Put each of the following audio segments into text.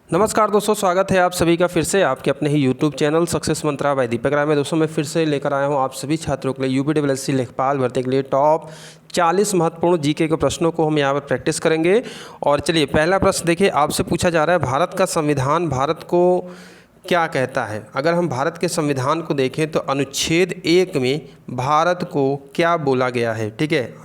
नमस्कार दोस्तों, स्वागत है आप सभी का फिर से आपके अपने ही YouTube चैनल सक्सेस मंत्रा बाय दीपक राय में। दोस्तों मैं फिर से लेकर आया हूं आप सभी छात्रों के लिए यूपीडब्ल्यूएससी लेखपाल भर्ती के लिए टॉप 40 महत्वपूर्ण जीके के प्रश्नों को हम यहाँ पर प्रैक्टिस करेंगे। और चलिए पहला प्रश्न देखिए, आपसे पूछा जा रहा है भारत का संविधान भारत को क्या कहता है। अगर हम भारत के संविधान को देखें तो अनुच्छेद 1 में भारत को क्या बोला गया है। ठीक है,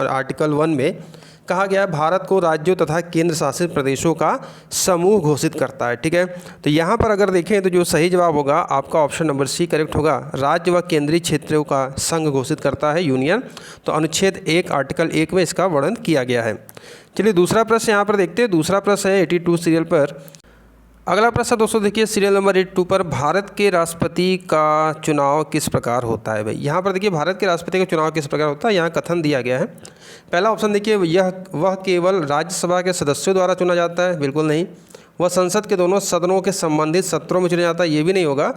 आर्टिकल 1 में कहा गया है भारत को राज्यों तथा केंद्र शासित प्रदेशों का समूह घोषित करता है। ठीक है, तो यहाँ पर अगर देखें तो जो सही जवाब होगा आपका ऑप्शन नंबर सी करेक्ट होगा। राज्य व केंद्रीय क्षेत्रों का संघ घोषित करता है, यूनियन। तो अनुच्छेद 1 आर्टिकल 1 में इसका वर्णन किया गया है। चलिए दूसरा प्रश्न यहाँ पर देखते हैं। दूसरा प्रश्न है 82 सीरियल पर। अगला प्रश्न दोस्तों देखिए सीरियल नंबर 82 पर, भारत के राष्ट्रपति का चुनाव किस प्रकार होता है। भाई यहाँ पर देखिए भारत के राष्ट्रपति का चुनाव किस प्रकार होता है, यहाँ कथन दिया गया है। पहला ऑप्शन देखिए, वह केवल राज्यसभा के सदस्यों द्वारा चुना जाता है, बिल्कुल नहीं। वह संसद के दोनों सदनों के संबंधित सत्रों में चुना जाता है, ये भी नहीं होगा।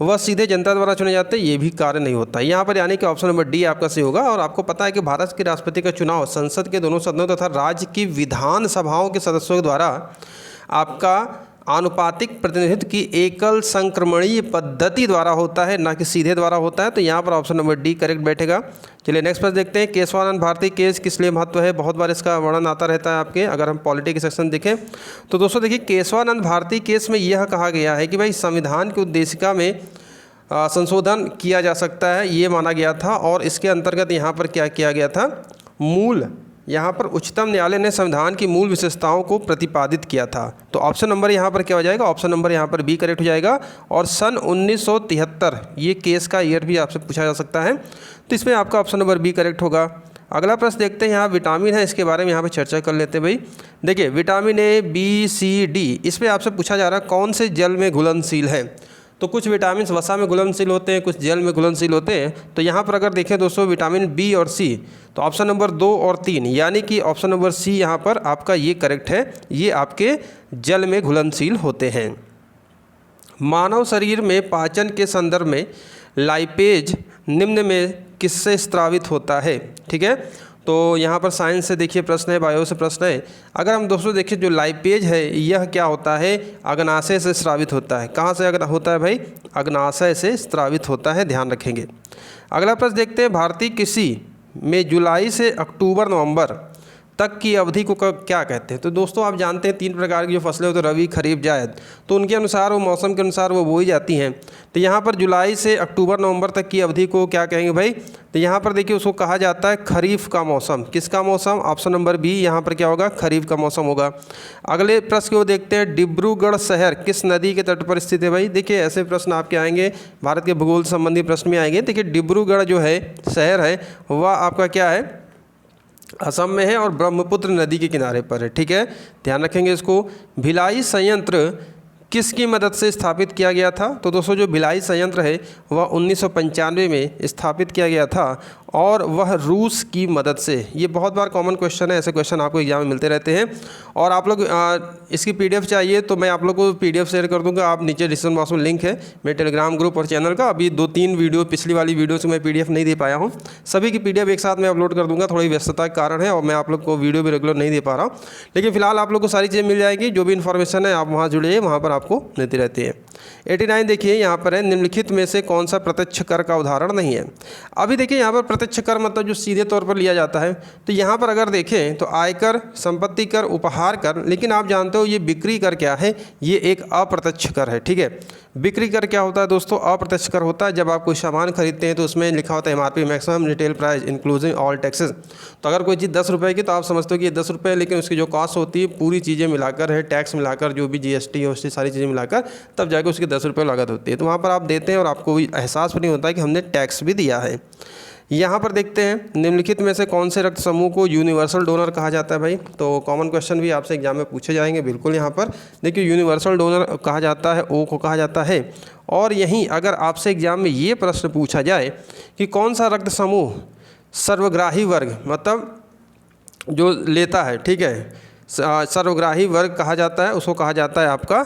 वह सीधे जनता द्वारा चुने जाते हैं, ये भी कार्य नहीं होता। यहाँ पर यानी कि ऑप्शन नंबर डी आपका सही होगा। और आपको पता है कि भारत के राष्ट्रपति का चुनाव संसद के दोनों सदनों तथा राज्य की विधानसभाओं के सदस्यों के द्वारा आपका आनुपातिक प्रतिनिधित्व की एकल संक्रमणीय पद्धति द्वारा होता है, ना कि सीधे द्वारा होता है। तो यहाँ पर ऑप्शन नंबर डी करेक्ट बैठेगा। चलिए नेक्स्ट प्रश्न देखते हैं। केशवानंद भारती केस किस लिए महत्व है। बहुत बार इसका वर्णन आता रहता है आपके, अगर हम पॉलिटी के सेक्शन देखें तो दोस्तों देखिए केशवानंद भारती केस में यह कहा गया है कि भाई संविधान की उद्देशिका में संशोधन किया जा सकता है, ये माना गया था। और इसके अंतर्गत यहाँ पर क्या किया गया था, यहाँ पर उच्चतम न्यायालय ने संविधान की मूल विशेषताओं को प्रतिपादित किया था। तो ऑप्शन नंबर यहाँ पर क्या हो जाएगा, ऑप्शन नंबर यहाँ पर बी करेक्ट हो जाएगा। और सन 1973 ये केस का ईयर भी आपसे पूछा जा सकता है, तो इसमें आपका ऑप्शन नंबर बी करेक्ट होगा। अगला प्रश्न देखते हैं। यहाँ विटामिन है, इसके बारे में यहाँ पर चर्चा कर लेते हैं। भाई देखिए vitamin A, B, C, D, इसमें आपसे पूछा जा रहा है कौन से जल में घुलनशील है। तो कुछ विटामिन वसा में घुलनशील होते हैं, कुछ जल में घुलनशील होते हैं। तो यहाँ पर अगर देखें दोस्तों विटामिन बी और सी, तो ऑप्शन नंबर 2 और 3 यानी कि ऑप्शन नंबर सी यहाँ पर आपका ये करेक्ट है, ये आपके जल में घुलनशील होते हैं। मानव शरीर में पाचन के संदर्भ में लाइपेज निम्न में किससे स्रावित होता है। ठीक है, तो यहाँ पर साइंस से देखिए प्रश्न है, बायो से प्रश्न है। अगर हम दोस्तों देखिए जो लाइपेज है यह क्या होता है, अग्नाशय से स्रावित होता है। कहाँ से होता है भाई, अग्नाशय से स्रावित होता है, ध्यान रखेंगे। अगला प्रश्न देखते हैं। भारतीय कृषि में जुलाई से अक्टूबर नवंबर तक की अवधि को क्या कहते हैं। तो दोस्तों आप जानते हैं 3 प्रकार की जो फसलें होती हैं, रबी, खरीफ, जायद। तो उनके अनुसार वो मौसम के अनुसार वो बोई जाती हैं। तो यहाँ पर जुलाई से अक्टूबर नवंबर तक की अवधि को क्या कहेंगे भाई, तो यहाँ पर देखिए उसको कहा जाता है खरीफ का मौसम। किसका मौसम, ऑप्शन नंबर बी यहाँ पर क्या होगा, खरीफ का मौसम होगा। अगले प्रश्न को देखते हैं। डिब्रूगढ़ शहर किस नदी के तट पर स्थित है। भाई देखिए ऐसे प्रश्न आपके आएंगे, भारत के भूगोल संबंधी प्रश्न में आएंगे। देखिए डिब्रूगढ़ जो है शहर है वह आपका क्या है, असम में है और ब्रह्मपुत्र नदी के किनारे पर है। ठीक है, ध्यान रखेंगे इसको। भिलाई संयंत्र किसकी मदद से स्थापित किया गया था। तो दोस्तों जो भिलाई संयंत्र है वह 1995 में स्थापित किया गया था और वह रूस की मदद से। ये बहुत बार कॉमन क्वेश्चन है, ऐसे क्वेश्चन आपको एग्जाम में मिलते रहते हैं। और आप लोग इसकी पीडीएफ चाहिए तो मैं आप लोग को पीडीएफ शेयर कर दूंगा। आप नीचे डिस्क्रिप्शन बॉक्स में लिंक है मेरे टेलीग्राम ग्रुप और चैनल का। अभी 2-3 वीडियो पिछली वाली वीडियो से मैं पीडीएफ नहीं दे पाया हूँ, सभी की पीडीएफ एक साथ मैं अपलोड कर दूंगा। थोड़ी व्यस्तता के कारण है और मैं आप लोग को वीडियो भी रेगुलर नहीं दे पा रहा हूँ, लेकिन फिलहाल आप लोग को सारी चीज़ें मिल जाएगी। जो भी इन्फॉर्मेशन है आप वहाँ जुड़िए, वहाँ पर आपको मिलती रहती है। 89 देखिए यहाँ पर है, निम्नलिखित में से कौन सा प्रत्यक्ष कर का उदाहरण नहीं है। अभी देखिए यहाँ पर प्रत्यक्ष कर मतलब जो सीधे तौर पर लिया जाता है। तो यहाँ पर अगर देखें तो आयकर, संपत्ति कर, उपहार कर, लेकिन आप जानते हो ये बिक्री कर क्या है, ये एक अप्रत्यक्ष कर है। ठीक है, बिक्री कर क्या होता है दोस्तों, अप्रत्यक्ष कर होता है। जब आप कोई सामान खरीदते हैं तो उसमें लिखा होता है MRP, maximum retail price including all taxes. तो अगर कोई चीज़ 10 रुपये की तो आप समझते हो कि ये 10 रुपये, लेकिन उसकी जो कॉस्ट होती है पूरी चीज़ें मिलाकर है, टैक्स मिलाकर, जो भी GST और सारी चीज़ें मिलाकर, तब जाकर उसकी 10 रुपये लागत होती है। तो वहाँ पर आप देते हैं और आपको एहसास भी नहीं होता है कि हमने टैक्स भी दिया है। यहाँ पर देखते हैं निम्नलिखित में से कौन से रक्त समूह को यूनिवर्सल डोनर कहा जाता है। भाई तो कॉमन क्वेश्चन भी आपसे एग्जाम में पूछे जाएंगे। बिल्कुल यहाँ पर देखिए यूनिवर्सल डोनर कहा जाता है, ओ को कहा जाता है। और यहीं अगर आपसे एग्जाम में ये प्रश्न पूछा जाए कि कौन सा रक्त समूह सर्वग्राही वर्ग मतलब जो लेता है, ठीक है, सर्वग्राही वर्ग कहा जाता है, उसको कहा जाता है आपका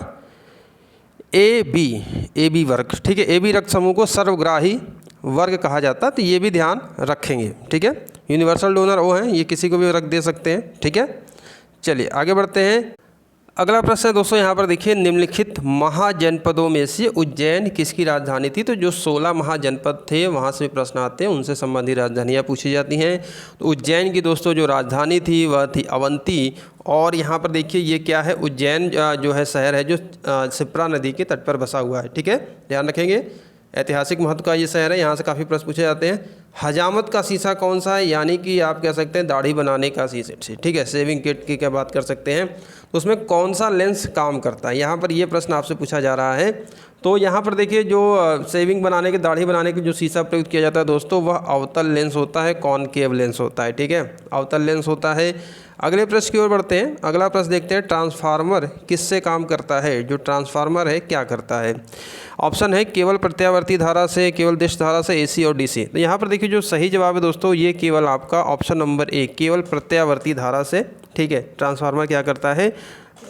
ए बी वर्ग। ठीक है, AB रक्त समूह को सर्वग्राही वर्ग कहा जाता है। तो ये भी ध्यान रखेंगे। ठीक है, यूनिवर्सल डोनर वो हैं, ये किसी को भी रख दे सकते हैं। ठीक है, चलिए आगे बढ़ते हैं। अगला प्रश्न है दोस्तों, यहाँ पर देखिए निम्नलिखित महाजनपदों में से उज्जैन किसकी राजधानी थी। तो जो 16 महाजनपद थे वहाँ से प्रश्न आते हैं, उनसे संबंधित राजधानियाँ पूछी जाती हैं। तो उज्जैन की दोस्तों जो राजधानी थी वह थी अवंती। और यहाँ पर देखिए ये क्या है, उज्जैन जो है शहर है जो शिप्रा नदी के तट पर बसा हुआ है। ठीक है, ध्यान रखेंगे, ऐतिहासिक महत्व का ये शहर है, यहाँ से काफ़ी प्रश्न पूछे जाते हैं। हजामत का शीशा कौन सा है, यानी कि आप कह सकते हैं दाढ़ी बनाने का शीशा। ठीक है, शेविंग किट की क्या बात कर सकते हैं, तो उसमें कौन सा लेंस काम करता है, यहाँ पर ये प्रश्न आपसे पूछा जा रहा है। तो यहाँ पर देखिए जो शेविंग बनाने के, दाढ़ी बनाने के जो शीशा प्रयुक्त किया जाता है दोस्तों, वह अवतल लेंस होता है, कॉनकेव लेंस होता है। ठीक है, अवतल लेंस होता है। अगले प्रश्न की ओर बढ़ते हैं। अगला प्रश्न देखते हैं, ट्रांसफार्मर किससे काम करता है। जो ट्रांसफार्मर है क्या करता है। ऑप्शन है केवल प्रत्यावर्ती धारा से, केवल दिश धारा से, एसी और डीसी। तो यहाँ पर देखिए जो सही जवाब है दोस्तों, ये केवल आपका ऑप्शन नंबर 1 केवल प्रत्यावर्ती धारा से। ठीक है, ट्रांसफार्मर क्या करता है,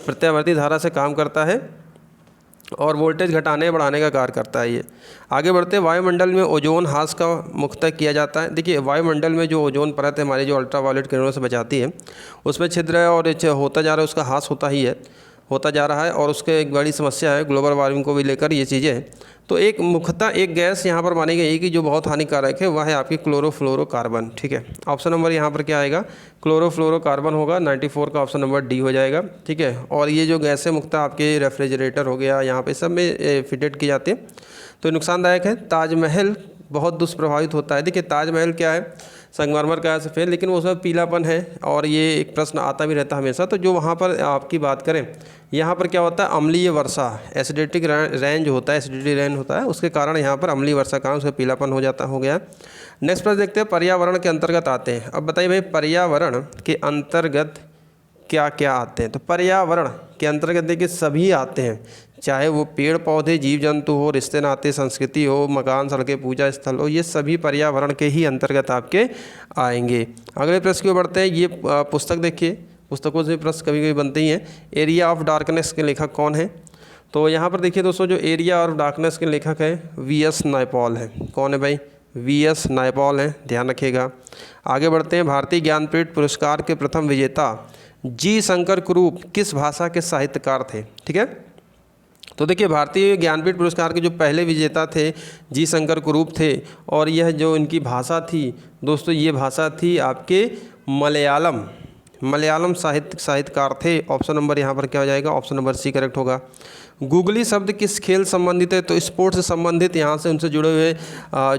प्रत्यावर्ती धारा से काम करता है और वोल्टेज घटाने बढ़ाने का कार्य करता है ये। आगे बढ़ते हैं, वायुमंडल में ओजोन ह्रास का मुख्यतः किया जाता है। देखिए वायुमंडल में जो ओजोन परत है हमारी, जो अल्ट्रावायलेट किरणों से बचाती है, उसमें छिद्र है और होता जा रहा है, उसका ह्रास होता ही है, होता जा रहा है। और उसके एक बड़ी समस्या है ग्लोबल वार्मिंग को भी लेकर ये चीज़ें। तो एक मुख्यतः एक गैस यहाँ पर मानी गई कि जो बहुत हानिकारक है, वह है आपकी क्लोरोफ्लोरोकार्बन। ठीक है, ऑप्शन नंबर यहाँ पर क्या आएगा, क्लोरोफ्लोरोकार्बन होगा। 94 का ऑप्शन नंबर डी हो जाएगा। ठीक है, और ये जो गैस है मुख्यतः आपके रेफ्रिजरेटर हो गया, यहाँ पे सब में फिटेड की जाती है, तो नुकसानदायक है। ताजमहल बहुत दुष्प्रभावित होता है। देखिए ताजमहल क्या है, संगमरमर का है, सफ़ेद, लेकिन उसमें पीलापन है और ये एक प्रश्न आता भी रहता है हमेशा। तो जो वहाँ पर आपकी बात करें, यहाँ पर क्या होता है, अम्लीय वर्षा, एसिडिटिक रेंज होता है, एसिडिटी रेंज होता है, उसके कारण यहाँ पर अम्लीय वर्षा का उसका पीलापन हो गया। नेक्स्ट प्रश्न देखते हैं, पर्यावरण के अंतर्गत आते हैं। अब बताइए भाई, पर्यावरण के अंतर्गत क्या क्या आते हैं। तो पर्यावरण के अंतर्गत देखिए सभी आते हैं, चाहे वो पेड़ पौधे, जीव जंतु हो, रिश्ते नाते, संस्कृति हो, मकान, सड़कें, पूजा स्थल हो, ये सभी पर्यावरण के ही अंतर्गत आपके आएंगे। अगले प्रश्न की ओर बढ़ते हैं। ये पुस्तक देखिए, पुस्तकों से प्रश्न कभी कभी बनते ही हैं। एरिया ऑफ डार्कनेस के लेखक कौन है। तो यहाँ पर देखिए दोस्तों, जो एरिया ऑफ डार्कनेस के लेखक है वी.एस. नायपॉल है। कौन है भाई, वी.एस. नायपॉल है, ध्यान रखिएगा। आगे बढ़ते हैं, भारतीय ज्ञानपीठ पुरस्कार के प्रथम विजेता जी शंकर कुरूप किस भाषा के साहित्यकार थे। ठीक है, तो देखिए भारतीय ज्ञानपीठ पुरस्कार के जो पहले विजेता थे जी शंकर कुरूप थे, और यह जो इनकी भाषा थी दोस्तों, ये भाषा थी आपके मलयालम साहित्यकार थे। ऑप्शन नंबर यहाँ पर क्या हो जाएगा, ऑप्शन नंबर सी करेक्ट होगा। गूगली शब्द किस खेल संबंधित है। तो स्पोर्ट्स से संबंधित, यहाँ से उनसे जुड़े हुए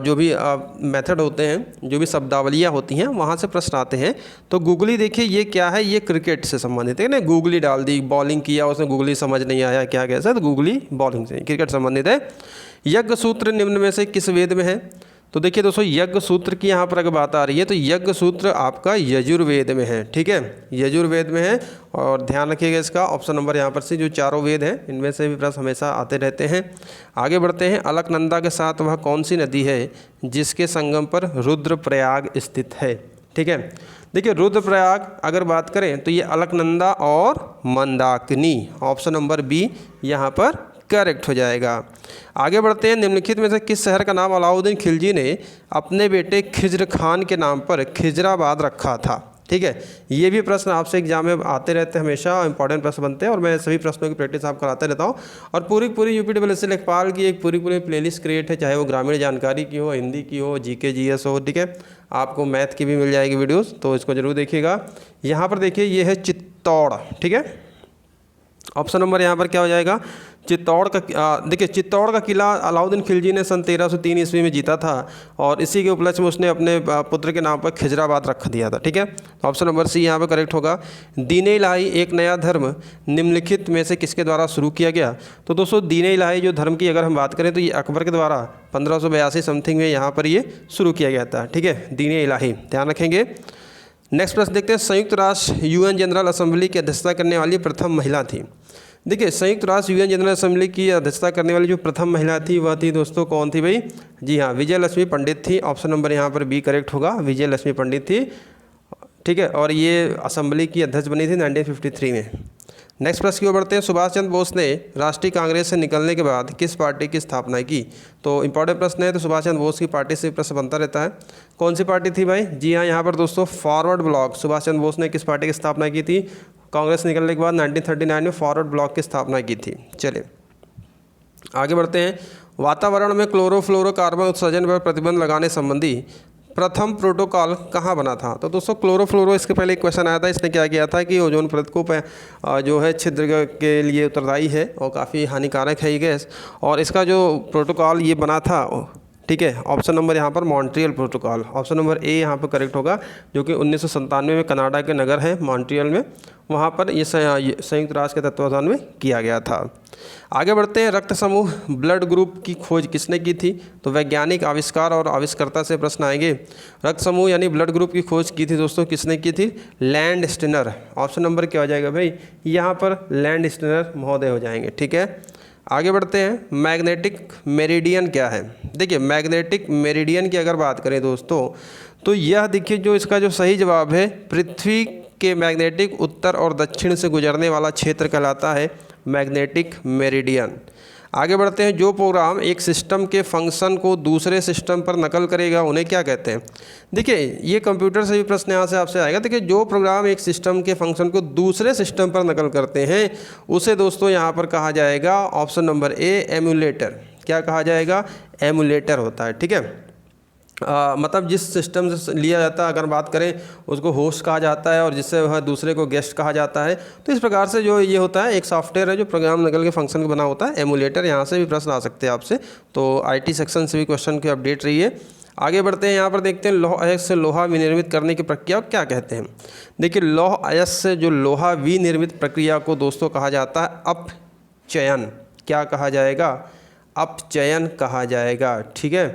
जो भी मेथड होते हैं, जो भी शब्दावलियाँ होती हैं, वहाँ से प्रश्न आते हैं। तो गूगली देखिए ये क्या है, ये क्रिकेट से संबंधित है ना, गूगली डाल दी, बॉलिंग किया, उसमें गूगली समझ नहीं आया क्या कैसा, तो गूगली बॉलिंग से, क्रिकेट संबंधित है। यज्ञ सूत्र निम्न में से किस वेद में है। तो देखिए दोस्तों, यज्ञ सूत्र की यहाँ पर अगर बात आ रही है, तो यज्ञ सूत्र आपका यजुर्वेद में है। ठीक है, यजुर्वेद में है, और ध्यान रखिएगा इसका ऑप्शन नंबर यहाँ पर से, जो चारों वेद हैं इनमें से भी प्रश्न हमेशा आते रहते हैं। आगे बढ़ते हैं, अलकनंदा के साथ वह कौन सी नदी है जिसके संगम पर रुद्रप्रयाग स्थित है। ठीक है, देखिए रुद्रप्रयाग अगर बात करें तो ये अलकनंदा और मंदाकिनी, ऑप्शन नंबर बी यहाँ पर करेक्ट हो जाएगा। आगे बढ़ते हैं, निम्नलिखित में से किस शहर का नाम अलाउद्दीन खिलजी ने अपने बेटे खिज्र खान के नाम पर खिजराबाद रखा था। ठीक है, ये भी प्रश्न आपसे एग्जाम में आते रहते हैं, हमेशा इंपॉर्टेंट प्रश्न बनते हैं, और मैं सभी प्रश्नों की प्रैक्टिस आप कराते रहता हूँ। और पूरी यूपीडब्ल्यूएससी लेखपाल की एक पूरी प्लेलिस्ट क्रिएट है, चाहे वो ग्रामीण जानकारी की हो, हिंदी की हो, जीके जीएस हो। ठीक है, आपको मैथ की भी मिल जाएगी वीडियोज़, तो इसको जरूर देखिएगा। यहाँ पर देखिए ये है चित्तौड़। ठीक है, ऑप्शन नंबर यहाँ पर क्या हो जाएगा, चित्तौड़ का। देखिए चित्तौड़ का किला अलाउद्दीन खिलजी ने सन 1303 ईस्वी में जीता था, और इसी के उपलक्ष्य में उसने अपने पुत्र के नाम पर खिजराबाद रख दिया था। ठीक है, ऑप्शन नंबर सी यहाँ पर करेक्ट होगा। दीन इलाही एक नया धर्म निम्नलिखित में से किसके द्वारा शुरू किया गया। तो दोस्तों दीन इलाही जो धर्म की अगर हम बात करें, तो ये अकबर के द्वारा 1582 समथिंग में यहाँ पर ये शुरू किया गया था। ठीक है, दीन इलाही, ध्यान रखेंगे। नेक्स्ट प्रश्न देखते हैं, संयुक्त राष्ट्र यूएन जनरल असेंबली की अध्यक्षता करने वाली प्रथम महिला थी। देखिए संयुक्त राष्ट्र यूएन जनरल असेंबली की अध्यक्षता करने वाली जो प्रथम महिला थी, वह थी दोस्तों कौन थी भाई, जी हाँ, विजय लक्ष्मी पंडित थी। ऑप्शन नंबर यहाँ पर बी करेक्ट होगा, विजय लक्ष्मी पंडित थी। ठीक है, और ये असेंबली की अध्यक्ष बनी थी 1953 में। नेक्स्ट प्रश्न की ओर बढ़ते हैं, सुभाष चंद्र बोस ने राष्ट्रीय कांग्रेस से निकलने के बाद किस पार्टी की स्थापना की। तो इंपॉर्टेंट प्रश्न है, तो सुभाष चंद्र बोस की पार्टी से प्रश्न बनता रहता है। कौन सी पार्टी थी भाई, जी हाँ, यहाँ पर दोस्तों फॉरवर्ड ब्लॉक। सुभाष चंद्र बोस ने किस पार्टी की स्थापना की थी, कांग्रेस निकलने के बाद 1939 में फॉरवर्ड ब्लॉक की स्थापना की थी। चलिए आगे बढ़ते हैं। वातावरण में क्लोरोफ्लोरोकार्बन उत्सर्जन पर प्रतिबंध लगाने संबंधी प्रथम प्रोटोकॉल कहाँ बना था? तो दोस्तों क्लोरोफ्लोरो इसके पहले एक क्वेश्चन आया था। इसने क्या किया था कि ओजोन परत को जो है छिद्र के लिए उत्तरदायी है और काफ़ी हानिकारक है ये गैस, और इसका जो प्रोटोकॉल ये बना था, ठीक है, ऑप्शन नंबर यहाँ पर Montreal protocol, option number A यहाँ पर करेक्ट होगा, जो कि 1997 में कनाडा के नगर है मॉन्ट्रियल में, वहाँ पर ये संयुक्त राष्ट्र के तत्वावधान में किया गया था। आगे बढ़ते हैं। रक्त समूह ब्लड ग्रुप की खोज किसने की थी? तो वैज्ञानिक, आविष्कार और आविष्कर्ता से प्रश्न आएंगे। रक्त समूह यानी ब्लड ग्रुप की खोज की थी दोस्तों, किसने की थी? लैंड स्टिनर। ऑप्शन नंबर क्या हो जाएगा भाई? यहाँ पर लैंड स्टिनर महोदय हो जाएंगे। ठीक है, आगे बढ़ते हैं। मैग्नेटिक मेरिडियन क्या है? देखिए मैग्नेटिक मेरिडियन की अगर बात करें दोस्तों, तो यह देखिए जो इसका जो सही जवाब है, पृथ्वी के मैग्नेटिक उत्तर और दक्षिण से गुजरने वाला क्षेत्र कहलाता है मैग्नेटिक मेरिडियन। आगे बढ़ते हैं। जो प्रोग्राम एक सिस्टम के फंक्शन को दूसरे सिस्टम पर नकल करेगा उन्हें क्या कहते हैं? देखिए ये कंप्यूटर से भी प्रश्न यहाँ से आपसे आएगा। देखिए जो प्रोग्राम एक सिस्टम के फंक्शन को दूसरे सिस्टम पर नकल करते हैं उसे दोस्तों यहाँ पर कहा जाएगा, ऑप्शन नंबर ए, एमुलेटर। क्या कहा जाएगा? एमुलेटर होता है। ठीक है, मतलब जिस सिस्टम से लिया जाता है, अगर बात करें उसको होस्ट कहा जाता है और जिससे वह दूसरे को गेस्ट कहा जाता है। तो इस प्रकार से जो ये होता है एक सॉफ्टवेयर है जो प्रोग्राम नकल के फंक्शन को बना होता है, एमुलेटर। यहाँ से भी प्रश्न आ सकते हैं आपसे, तो आईटी सेक्शन से भी क्वेश्चन की अपडेट रही है। आगे बढ़ते हैं। यहाँ पर देखते हैं लौह अयस्क से लोहा विनिर्मित करने की प्रक्रिया को क्या कहते हैं? देखिए लौह अयस्क से जो लोहा विनिर्मित प्रक्रिया को दोस्तों कहा जाता है अपचयन। क्या कहा जाएगा? अपचयन कहा जाएगा। ठीक है,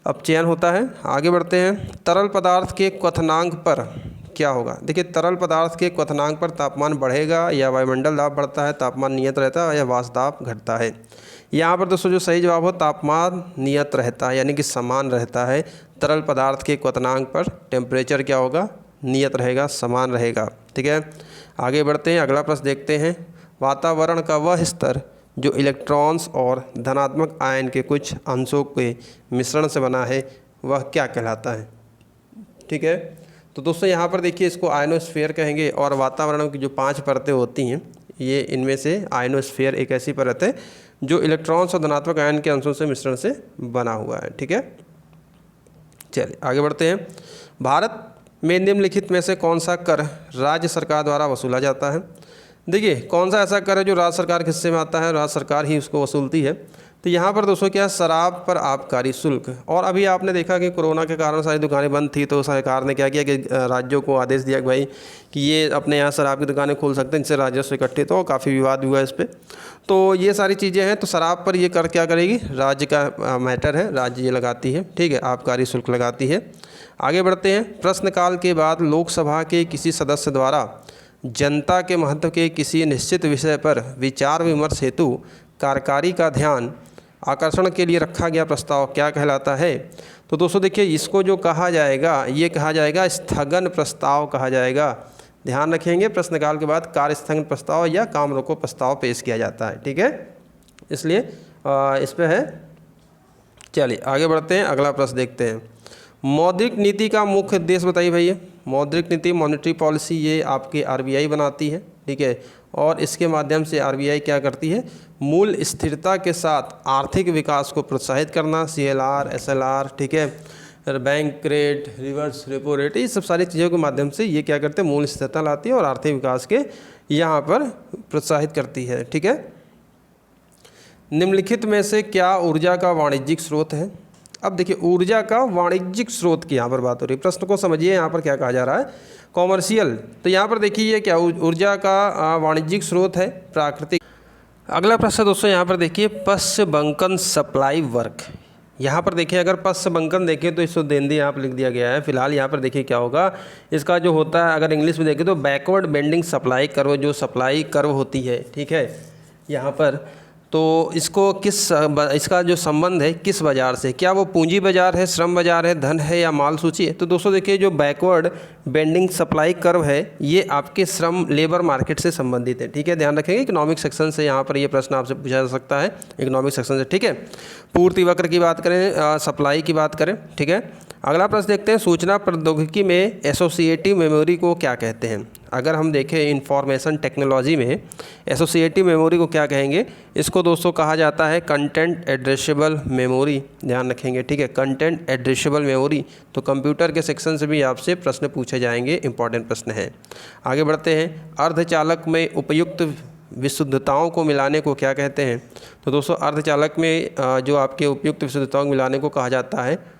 अपचयन होता है। आगे बढ़ते हैं। तरल पदार्थ के क्वथनांक पर क्या होगा? देखिए तरल पदार्थ के क्वथनांक पर तापमान बढ़ेगा या वायुमंडल दाब बढ़ता है, तापमान नियत रहता है या वाष्प दाब घटता है? यहाँ पर दोस्तों जो सही जवाब हो, तापमान नियत रहता है, यानी कि समान रहता है। तरल पदार्थ के क्वथनांक पर टेम्परेचर क्या होगा? नियत रहेगा, समान रहेगा। ठीक है, आगे बढ़ते हैं। अगला प्रश्न देखते हैं। वातावरण का वह स्तर जो इलेक्ट्रॉन्स और धनात्मक आयन के कुछ अंशों के मिश्रण से बना है वह क्या कहलाता है? ठीक है, तो दोस्तों यहाँ पर देखिए इसको आयनोस्फीयर कहेंगे, और वातावरण की जो 5 परतें होती हैं ये इनमें से आयनोस्फीयर एक ऐसी परत है जो इलेक्ट्रॉन्स और धनात्मक आयन के अंशों से मिश्रण से बना हुआ है। ठीक है, चलिए आगे बढ़ते हैं। भारत में निम्नलिखित में से कौन सा कर राज्य सरकार द्वारा वसूला जाता है? देखिए कौन सा ऐसा कर है जो राज्य सरकार के हिस्से में आता है, राज्य सरकार ही उसको वसूलती है। तो यहाँ पर दोस्तों क्या, शराब पर आबकारी शुल्क। और अभी आपने देखा कि कोरोना के कारण सारी दुकानें बंद थी, तो सरकार ने क्या किया कि राज्यों को आदेश दिया कि भाई कि ये अपने यहाँ शराब की दुकानें खोल सकते हैं, जिससे राजस्व इकट्ठित हो। काफ़ी विवाद हुआ इस पर। तो ये सारी चीज़ें हैं। तो शराब पर ये कर क्या करेगी? राज्य का मैटर है, राज्य ये लगाती है। ठीक है, आबकारी शुल्क लगाती है। आगे बढ़ते हैं। प्रश्नकाल के बाद लोकसभा के किसी सदस्य द्वारा जनता के महत्व के किसी निश्चित विषय पर विचार विमर्श हेतु कार्यकारी का ध्यान आकर्षण के लिए रखा गया प्रस्ताव क्या कहलाता है? तो दोस्तों देखिए इसको जो कहा जाएगा, ये कहा जाएगा स्थगन प्रस्ताव कहा जाएगा। ध्यान रखेंगे, प्रश्नकाल के बाद कार्य स्थगन प्रस्ताव या काम रोको प्रस्ताव पेश किया जाता है। ठीक है, इसलिए इस पर है। चलिए आगे बढ़ते हैं। अगला प्रश्न देखते हैं। मौद्रिक नीति का मुख्य उद्देश्य बताइए भैया। मौद्रिक नीति, मॉनेटरी पॉलिसी, ये आपकी आरबीआई बनाती है। ठीक है, और इसके माध्यम से आरबीआई क्या करती है? मूल स्थिरता के साथ आर्थिक विकास को प्रोत्साहित करना, सीएलआर, एसएलआर, ठीक है, bank rate, reverse repo rate, ये सब सारी चीज़ों के माध्यम से ये क्या करते हैं? मूल स्थिरता लाती है और आर्थिक विकास के यहाँ पर प्रोत्साहित करती है। ठीक है, निम्नलिखित में से क्या ऊर्जा का वाणिज्यिक स्रोत है? अब देखिए ऊर्जा का वाणिज्यिक स्रोत की यहाँ पर बात हो रही है। प्रश्न को समझिए, यहाँ पर क्या कहा जा रहा है? कॉमर्शियल। तो यहाँ पर देखिए ये क्या ऊर्जा का वाणिज्यिक स्रोत है? प्राकृतिक। अगला प्रश्न दोस्तों यहाँ पर देखिए, पश्च बंकन सप्लाई वर्क। यहाँ पर देखिए अगर पश्च बंकन देखें तो इसको देंदी यहाँ पर लिख दिया गया है। फिलहाल यहाँ पर देखिए क्या होगा, इसका जो होता है अगर इंग्लिश में देखें तो बैकवर्ड बेंडिंग सप्लाई कर्व, जो सप्लाई कर्व होती है। ठीक है, यहाँ पर तो इसको इसका जो संबंध है किस बाज़ार से? क्या वो पूंजी बाज़ार है, श्रम बाज़ार है, धन है या माल सूची है? तो दोस्तों देखिए जो बैकवर्ड बेंडिंग सप्लाई कर्व है ये आपके श्रम लेबर मार्केट से संबंधित है। ठीक है, ध्यान रखेंगे इकोनॉमिक सेक्शन से यहाँ पर ये प्रश्न आपसे पूछा जा सकता है, इकोनॉमिक सेक्शन से। ठीक है, पूर्ति वक्र की बात करें, सप्लाई की बात करें। ठीक है, अगला प्रश्न देखते हैं, सूचना प्रौद्योगिकी में एसोसिएटिव मेमोरी को क्या कहते हैं। अगर हम देखें इंफॉर्मेशन टेक्नोलॉजी में एसोसिएटिव मेमोरी को क्या कहेंगे, इसको दोस्तों कहा जाता है कंटेंट एड्रेसेबल मेमोरी। ध्यान रखेंगे, ठीक है, कंटेंट एड्रेसेबल मेमोरी। तो कंप्यूटर के सेक्शन से भी आपसे प्रश्न पूछे जाएंगे, इंपॉर्टेंट प्रश्न है। आगे बढ़ते हैं, अर्धचालक में उपयुक्त विशुद्धताओं को मिलाने को क्या कहते हैं। तो दोस्तों अर्धचालक में जो आपके उपयुक्त विशुद्धताओं को मिलाने को कहा जाता है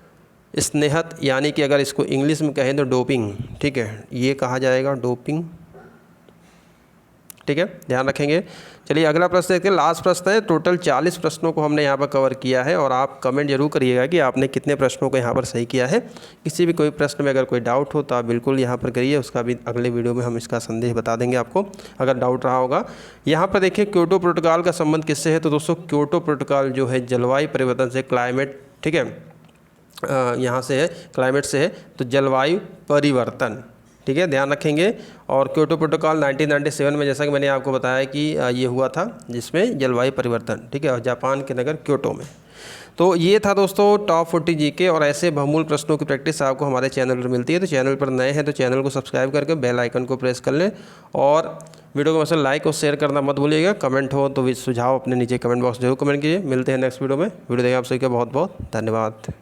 स्नेहत, यानी कि अगर इसको इंग्लिश में कहें तो डोपिंग, ठीक है, ये कहा जाएगा डोपिंग, ठीक है, ध्यान रखेंगे। चलिए अगला प्रश्न देखते हैं, लास्ट प्रश्न है। टोटल 40 प्रश्नों को हमने यहाँ पर कवर किया है और आप कमेंट जरूर करिएगा कि आपने कितने प्रश्नों को यहाँ पर सही किया है। किसी भी कोई प्रश्न में अगर कोई डाउट हो तो आप बिल्कुल यहाँ पर करिए, उसका भी अगले वीडियो में हम इसका संदेश बता देंगे आपको अगर डाउट रहा होगा। यहाँ पर देखिए क्योटो प्रोटोकॉल का संबंध किससे है। तो दोस्तों क्योटो प्रोटोकॉल जो है जलवायु परिवर्तन से, क्लाइमेट, ठीक है, यहाँ से है, क्लाइमेट से है, तो जलवायु परिवर्तन, ठीक है, ध्यान रखेंगे। और क्योटो प्रोटोकॉल 1997 में, जैसा कि मैंने आपको बताया कि ये हुआ था, जिसमें जलवायु परिवर्तन, ठीक है, और जापान के नगर क्योटो में। तो ये था दोस्तों टॉप 40 जीके, और ऐसे बहुमूल्य प्रश्नों की प्रैक्टिस आपको हमारे चैनल पर मिलती है। तो चैनल पर नए हैं तो चैनल को सब्सक्राइब करके बेल आइकन को प्रेस कर लें, और वीडियो को मतलब लाइक और शेयर करना मत भूलिएगा। कमेंट हो तो सुझाव अपने नीचे कमेंट बॉक्स जरूर कमेंट कीजिए। मिलते हैं नेक्स्ट वीडियो में। वीडियो देखिए आप सभी का बहुत बहुत धन्यवाद।